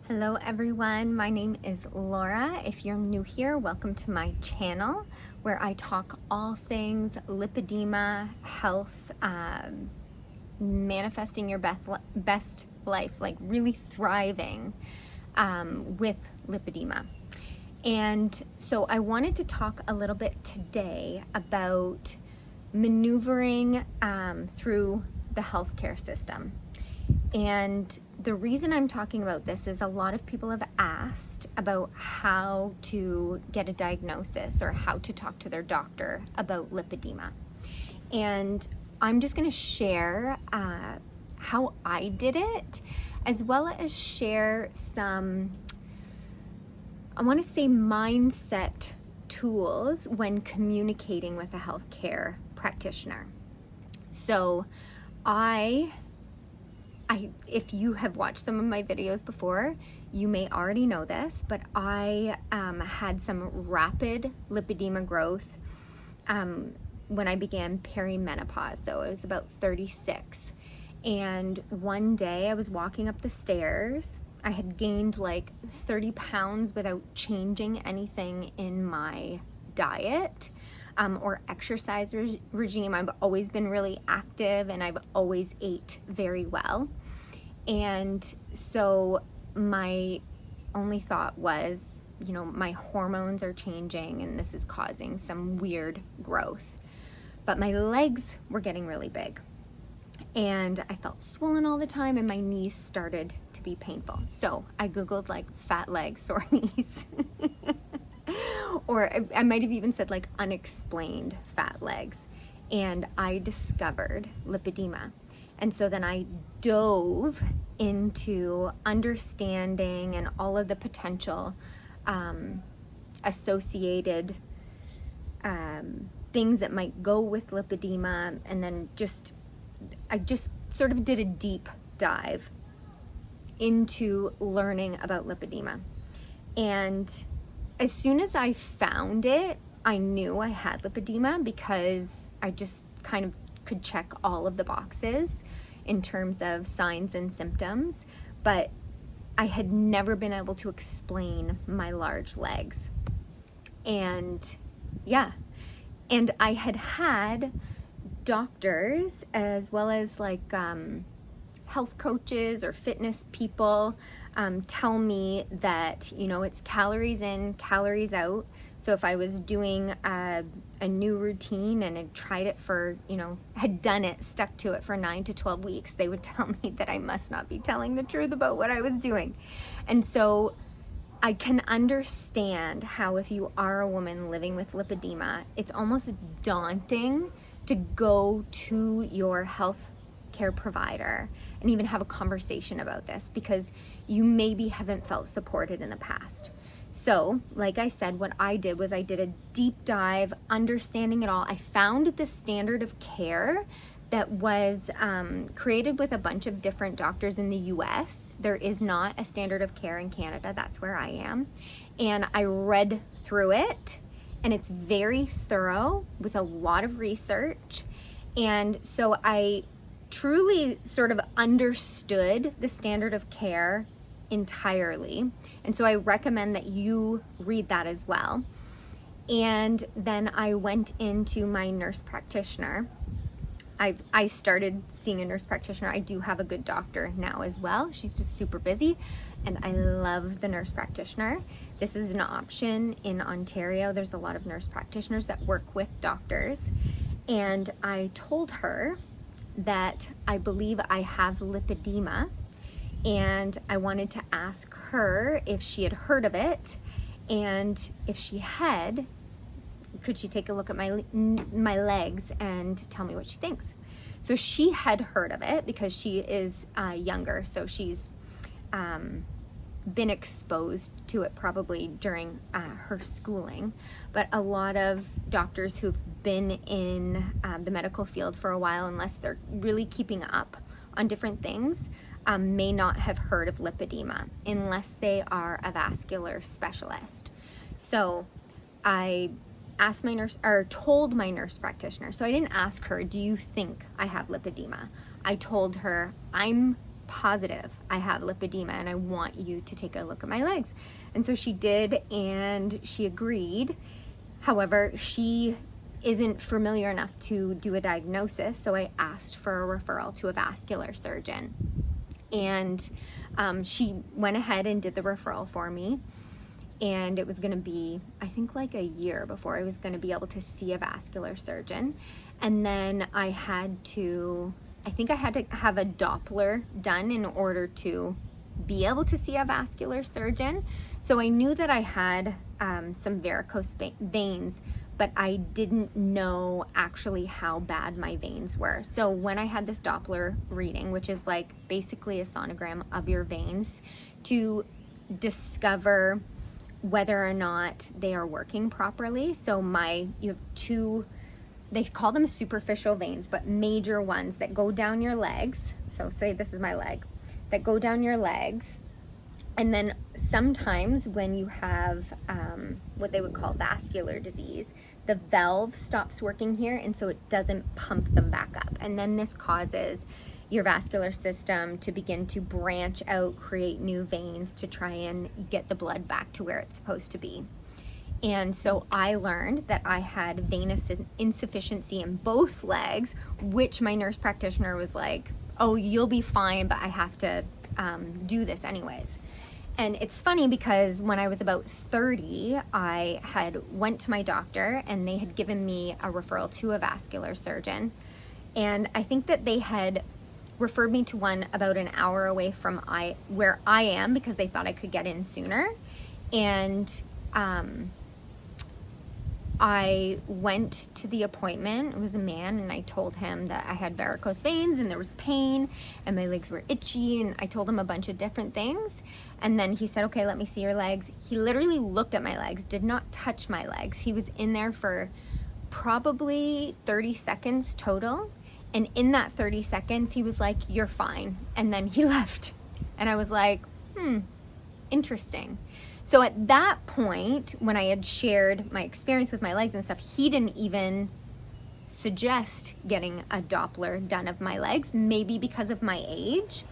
Hello everyone, my name is Laura. If you're new here, welcome to my channel where I talk all things lipedema, health, manifesting your best life, like really thriving with lipedema. And so I wanted to talk a little bit today about maneuvering through the healthcare system. And the reason I'm talking about this is a lot of people have asked about how to get a diagnosis or how to talk to their doctor about lipedema. And I'm just going to share how I did it, as well as share some, I want to say, mindset tools when communicating with a healthcare practitioner. So if you have watched some of my videos before, you may already know this, but I had some rapid lipedema growth when I began perimenopause. So I was about 36. And one day I was walking up the stairs. I had gained like 30 pounds without changing anything in my diet or exercise regime. I've always been really active and I've always ate very well. And so my only thought was, my hormones are changing and this is causing some weird growth. But my legs were getting really big and I felt swollen all the time and my knees started to be painful. So I Googled like fat legs, sore knees. Or I might have even said like unexplained fat legs. And I discovered lipedema. And so then I dove into understanding and all of the potential associated things that might go with lipedema. And then I just sort of did a deep dive into learning about lipedema. And as soon as I found it, I knew I had lipedema because I just kind of could check all of the boxes in terms of signs and symptoms, but I had never been able to explain my large legs. And I had doctors as well as like health coaches or fitness people tell me that, it's calories in, calories out. So if I was doing a new routine and had tried it for, had done it, stuck to it for 9 to 12 weeks, they would tell me that I must not be telling the truth about what I was doing. And so I can understand how if you are a woman living with lipedema, it's almost daunting to go to your health care provider and even have a conversation about this because you maybe haven't felt supported in the past. So, like I said, what I did was I did a deep dive, understanding it all. I found the standard of care that was created with a bunch of different doctors in the US. There is not a standard of care in Canada. That's where I am. And I read through it, and it's very thorough with a lot of research. And so I truly sort of understood the standard of care entirely. And so I recommend that you read that as well. And then I went into my nurse practitioner. I started seeing a nurse practitioner. I do have a good doctor now as well. She's just super busy and I love the nurse practitioner. This is an option in Ontario. There's a lot of nurse practitioners that work with doctors. And I told her that I believe I have lipedema, and I wanted to ask her if she had heard of it, and if she had, could she take a look at my legs and tell me what she thinks. So she had heard of it because she is younger, so she's been exposed to it probably during her schooling. But a lot of doctors who've been in the medical field for a while, unless they're really keeping up on different things, may not have heard of lipedema unless they are a vascular specialist. So I asked my nurse, or told my nurse practitioner. So I didn't ask her, do you think I have lipedema? I told her, I'm positive I have lipedema and I want you to take a look at my legs. And so she did, and she agreed. However, she isn't familiar enough to do a diagnosis, so I asked for a referral to a vascular surgeon. And she went ahead and did the referral for me. And it was going to be, I think, like a year before I was going to be able to see a vascular surgeon. And then I had to have a Doppler done in order to be able to see a vascular surgeon. So I knew that I had some varicose veins, but I didn't know actually how bad my veins were. So when I had this Doppler reading, which is like basically a sonogram of your veins, to discover whether or not they are working properly. So you have two, they call them superficial veins, but major ones that go down your legs. So say this is my leg, that go down your legs. And then sometimes when you have what they would call vascular disease, the valve stops working here, and so it doesn't pump them back up. And then this causes your vascular system to begin to branch out, create new veins to try and get the blood back to where it's supposed to be. And so I learned that I had venous insufficiency in both legs, which my nurse practitioner was like, oh, you'll be fine, but I have to do this anyways. And it's funny because when I was about 30, I had went to my doctor and they had given me a referral to a vascular surgeon. And I think that they had referred me to one about an hour away from where I am, because they thought I could get in sooner. And I went to the appointment. It was a man, and I told him that I had varicose veins and there was pain and my legs were itchy, and I told him a bunch of different things. And then he said, okay, let me see your legs. He literally looked at my legs, did not touch my legs. He was in there for probably 30 seconds total. And in that 30 seconds, he was like, you're fine. And then he left. And I was like, interesting. So at that point, when I had shared my experience with my legs and stuff, he didn't even suggest getting a Doppler done of my legs, maybe because of my age.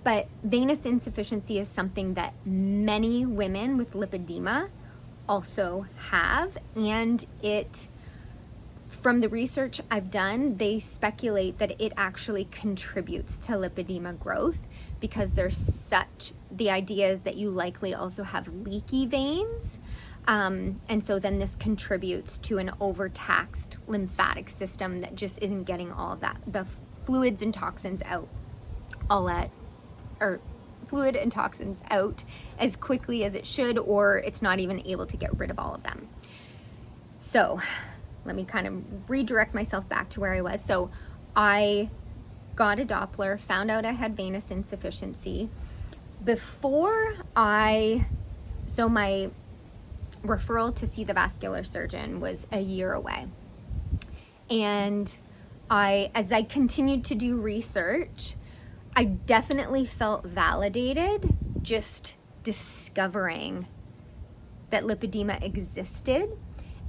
But venous insufficiency is something that many women with lipedema also have. And from the research I've done, they speculate that it actually contributes to lipedema growth, because the idea is that you likely also have leaky veins. And so then this contributes to an overtaxed lymphatic system that just isn't getting all of the fluids and toxins out as quickly as it should, or it's not even able to get rid of all of them. So let me kind of redirect myself back to where I was. So I got a Doppler, found out I had venous insufficiency. So my referral to see the vascular surgeon was a year away. And as I continued to do research, I definitely felt validated just discovering that lipedema existed.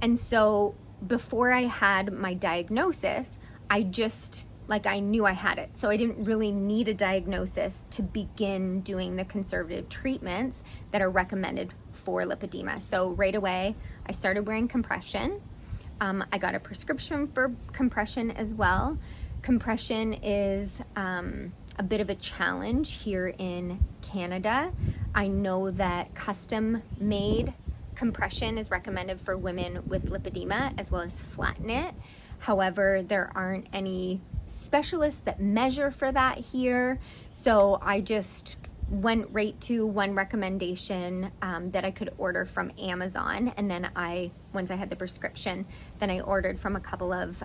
And so before I had my diagnosis, I knew I had it. So I didn't really need a diagnosis to begin doing the conservative treatments that are recommended for lipedema. So right away, I started wearing compression. I got a prescription for compression as well. Compression is a bit of a challenge here in Canada. I know that custom-made compression is recommended for women with lipedema as well as flatten it. However, there aren't any specialists that measure for that here. So I just went right to one recommendation that I could order from Amazon. And then once I had the prescription, then I ordered from a couple of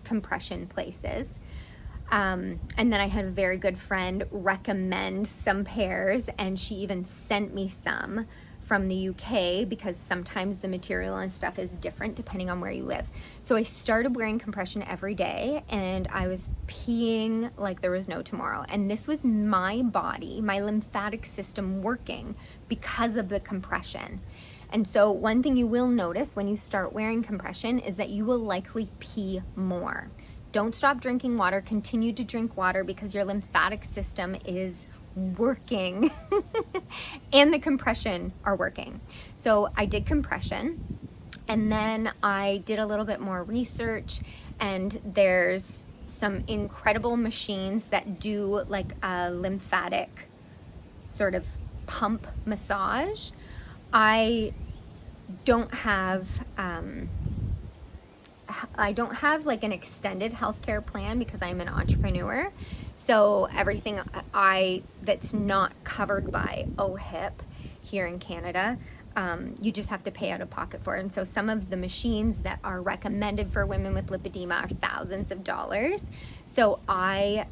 compression places. And then I had a very good friend recommend some pairs, and she even sent me some from the UK, because sometimes the material and stuff is different depending on where you live. So I started wearing compression every day, and I was peeing like there was no tomorrow. And this was my body, my lymphatic system working because of the compression. And so one thing you will notice when you start wearing compression is that you will likely pee more, Don't stop drinking water. Continue to drink water because your lymphatic system is working and the compression are working. So I did compression, and then I did a little bit more research, and there's some incredible machines that do like a lymphatic sort of pump massage. I don't have like an extended healthcare plan because I'm an entrepreneur. So everything that's not covered by OHIP here in Canada, you just have to pay out of pocket for it. And so some of the machines that are recommended for women with lipedema are thousands of dollars. So I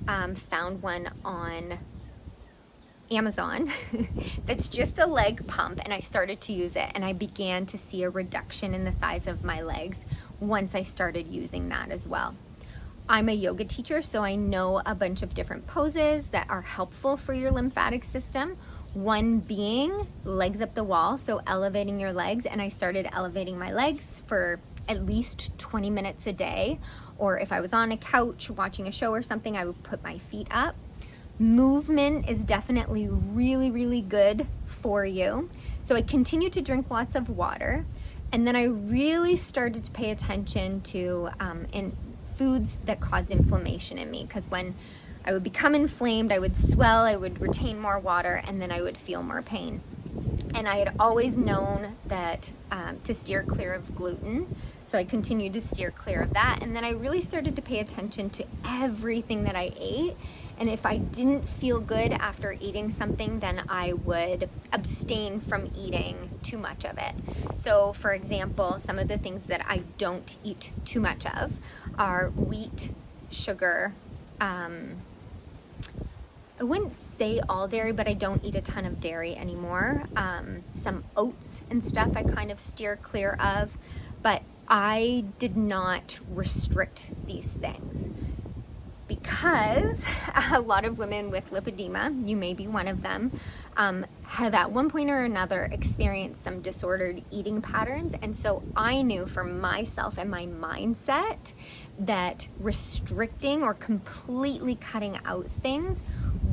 found one on Amazon that's just a leg pump, and I started to use it, and I began to see a reduction in the size of my legs once I started using that as well. I'm a yoga teacher, so I know a bunch of different poses that are helpful for your lymphatic system. One being legs up the wall, so elevating your legs, and I started elevating my legs for at least 20 minutes a day, or if I was on a couch watching a show or something, I would put my feet up. Movement is definitely really, really good for you. So I continued to drink lots of water, and then I really started to pay attention to in foods that cause inflammation in me, because when I would become inflamed, I would swell, I would retain more water, and then I would feel more pain. And I had always known that to steer clear of gluten, so I continued to steer clear of that. And then I really started to pay attention to everything that I ate. And if I didn't feel good after eating something, then I would abstain from eating too much of it. So for example, some of the things that I don't eat too much of are wheat, sugar, I wouldn't say all dairy, but I don't eat a ton of dairy anymore. Some oats and stuff I kind of steer clear of, but I did not restrict these things, because a lot of women with lipedema, you may be one of them, have at one point or another experienced some disordered eating patterns. And so I knew for myself and my mindset that restricting or completely cutting out things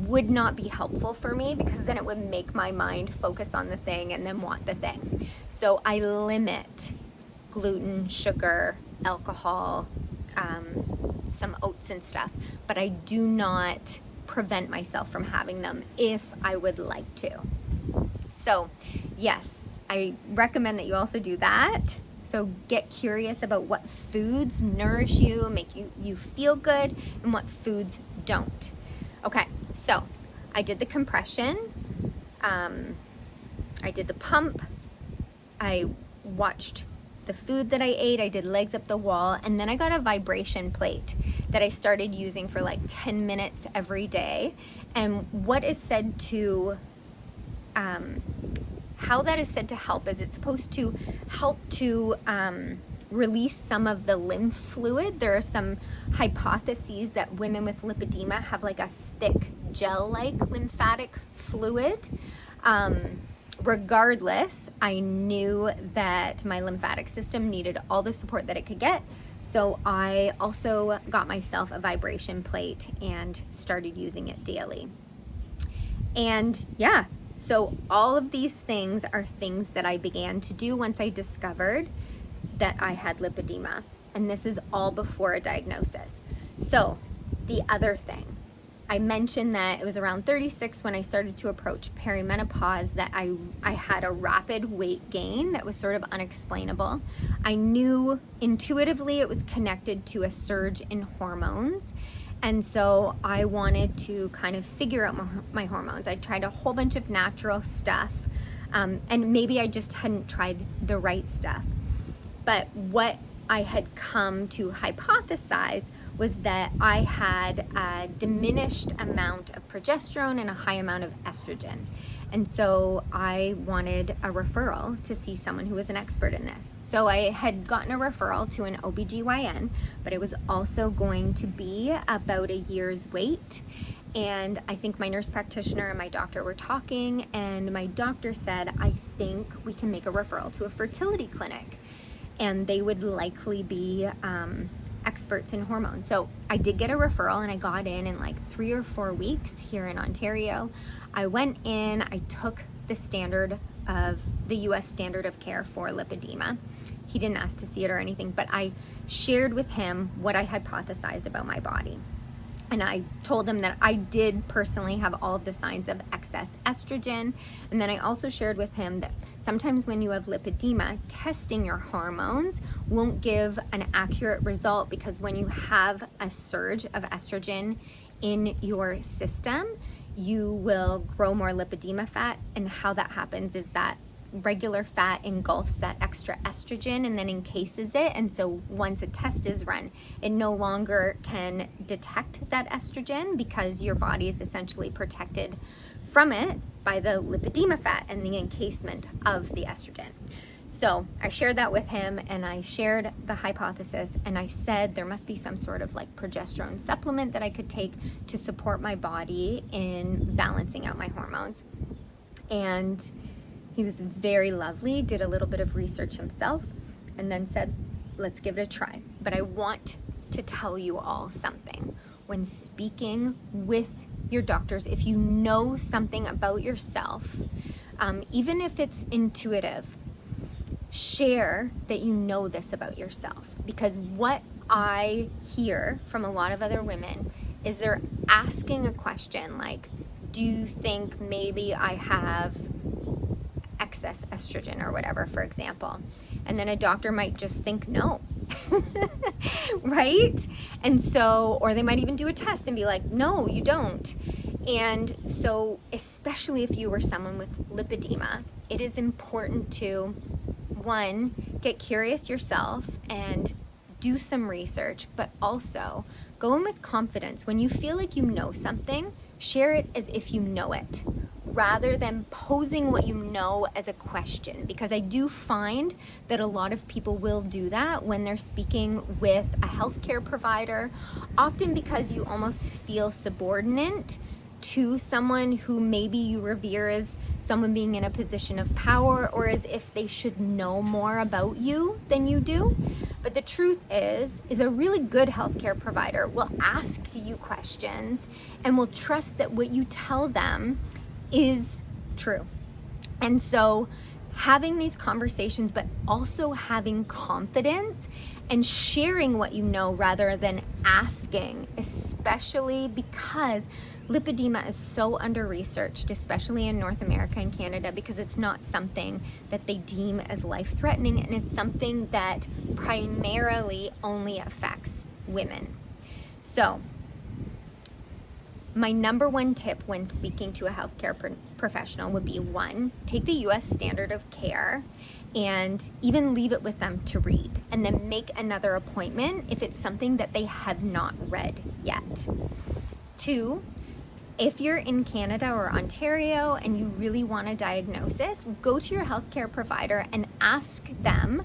would not be helpful for me, because then it would make my mind focus on the thing and then want the thing. So I limit gluten, sugar, alcohol, some oats and stuff, but I do not prevent myself from having them if I would like to. So yes, I recommend that you also do that. So get curious about what foods nourish you, make you feel good, and what foods don't. Okay, so I did the compression, I did the pump, I watched the food that I ate, I did legs up the wall, and then I got a vibration plate that I started using for like 10 minutes every day. And what is said to, how that is said to help is it's supposed to help to release some of the lymph fluid. There are some hypotheses that women with lipedema have like a thick gel-like lymphatic fluid. Regardless, I knew that my lymphatic system needed all the support that it could get. So I also got myself a vibration plate and started using it daily. And yeah, so all of these things are things that I began to do once I discovered that I had lipedema. And this is all before a diagnosis. So the other thing, I mentioned that it was around 36 when I started to approach perimenopause that I had a rapid weight gain that was sort of unexplainable. I knew intuitively it was connected to a surge in hormones. And so I wanted to kind of figure out my hormones. I tried a whole bunch of natural stuff, and maybe I just hadn't tried the right stuff. But what I had come to hypothesize was that I had a diminished amount of progesterone and a high amount of estrogen. And so I wanted a referral to see someone who was an expert in this. So I had gotten a referral to an OBGYN, but it was also going to be about a year's wait. And I think my nurse practitioner and my doctor were talking, and my doctor said, I think we can make a referral to a fertility clinic. And they would likely be experts in hormones. So I did get a referral, and I got in like 3 or 4 weeks here in Ontario. I went in, I took the US standard of care for lipedema. He didn't ask to see it or anything, but I shared with him what I hypothesized about my body. And I told him that I did personally have all of the signs of excess estrogen. And then I also shared with him that sometimes when you have lipedema, testing your hormones won't give an accurate result, because when you have a surge of estrogen in your system, you will grow more lipedema fat. And how that happens is that regular fat engulfs that extra estrogen and then encases it, and so once a test is run, it no longer can detect that estrogen, because your body is essentially protected from it by the lipedema fat and the encasement of the estrogen. So I shared that with him, and I shared the hypothesis, and I said there must be some sort of like progesterone supplement that I could take to support my body in balancing out my hormones. And he was very lovely, did a little bit of research himself, and then said, let's give it a try. But I want to tell you all something. When speaking with your doctors, if you know something about yourself, even if it's intuitive, share that you know this about yourself. Because what I hear from a lot of other women is they're asking a question like, do you think maybe I have excess estrogen or whatever, for example? And then a doctor might just think no. Right? And so, or they might even do a test and be like, no, you don't. And so, especially if you were someone with lipedema, it is important to, one, get curious yourself and do some research, but also go in with confidence. When you feel like you know something, share it as if you know it, rather than posing what you know as a question. Because I do find that a lot of people will do that when they're speaking with a healthcare provider, often because you almost feel subordinate to someone who maybe you revere as someone being in a position of power, or as if they should know more about you than you do. But the truth is a really good healthcare provider will ask you questions and will trust that what you tell them is true. And so having these conversations, but also having confidence and sharing what you know rather than asking, especially because lipedema is so under-researched, especially in North America and Canada, because it's not something that they deem as life-threatening, and it's something that primarily only affects women. So my number one tip when speaking to a healthcare professional would be, one, take the US standard of care and even leave it with them to read, and then make another appointment if it's something that they have not read yet. Two, if you're in Canada or Ontario and you really want a diagnosis, go to your healthcare provider and ask them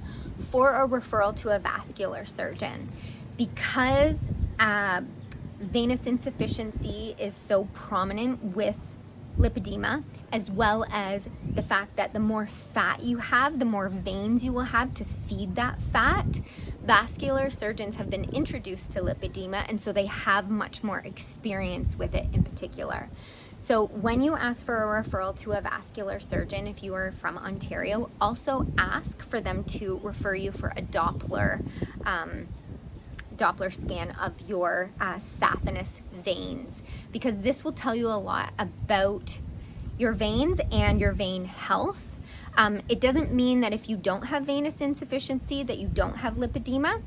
for a referral to a vascular surgeon. Because venous insufficiency is so prominent with lipedema, as well as the fact that the more fat you have, the more veins you will have to feed that fat. Vascular surgeons have been introduced to lipedema, and so they have much more experience with it in particular. So when you ask for a referral to a vascular surgeon, if you are from Ontario, also ask for them to refer you for a Doppler scan of your saphenous veins, because this will tell you a lot about your veins and your vein health. It doesn't mean that if you don't have venous insufficiency that you don't have lipedema,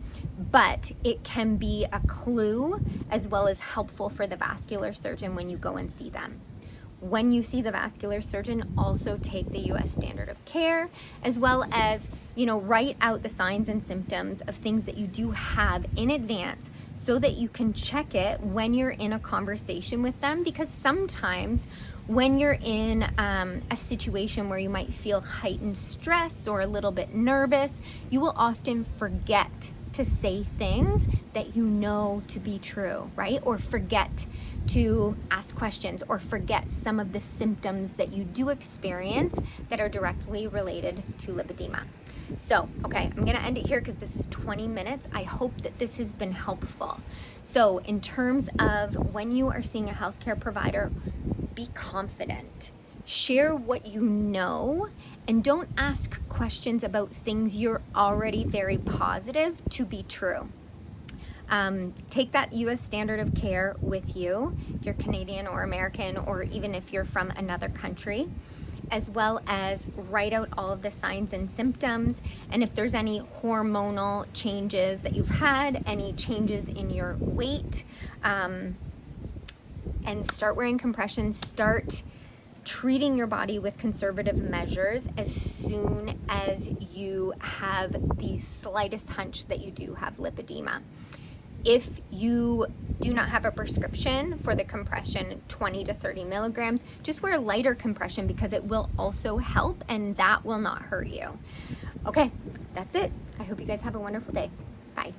but it can be a clue as well as helpful for the vascular surgeon when you go and see them. When you see the vascular surgeon, also take the US standard of care, as well as, write out the signs and symptoms of things that you do have in advance, so that you can check it when you're in a conversation with them. Because sometimes when you're in a situation where you might feel heightened stress or a little bit nervous, you will often forget to say things that you know to be true, right? Or forget to ask questions, or forget some of the symptoms that you do experience that are directly related to lipedema. So, okay, I'm gonna end it here because this is 20 minutes. I hope that this has been helpful. So in terms of when you are seeing a healthcare provider, be confident. Share what you know, and don't ask questions about things you're already very positive to be true. Take that US standard of care with you, if you're Canadian or American, or even if you're from another country, as well as write out all of the signs and symptoms, and if there's any hormonal changes that you've had, any changes in your weight, and start wearing compressions, start treating your body with conservative measures as soon as you have the slightest hunch that you do have lipedema. If you do not have a prescription for the compression, 20 to 30 milligrams, just wear lighter compression because it will also help and that will not hurt you. Okay, that's it. I hope you guys have a wonderful day. Bye.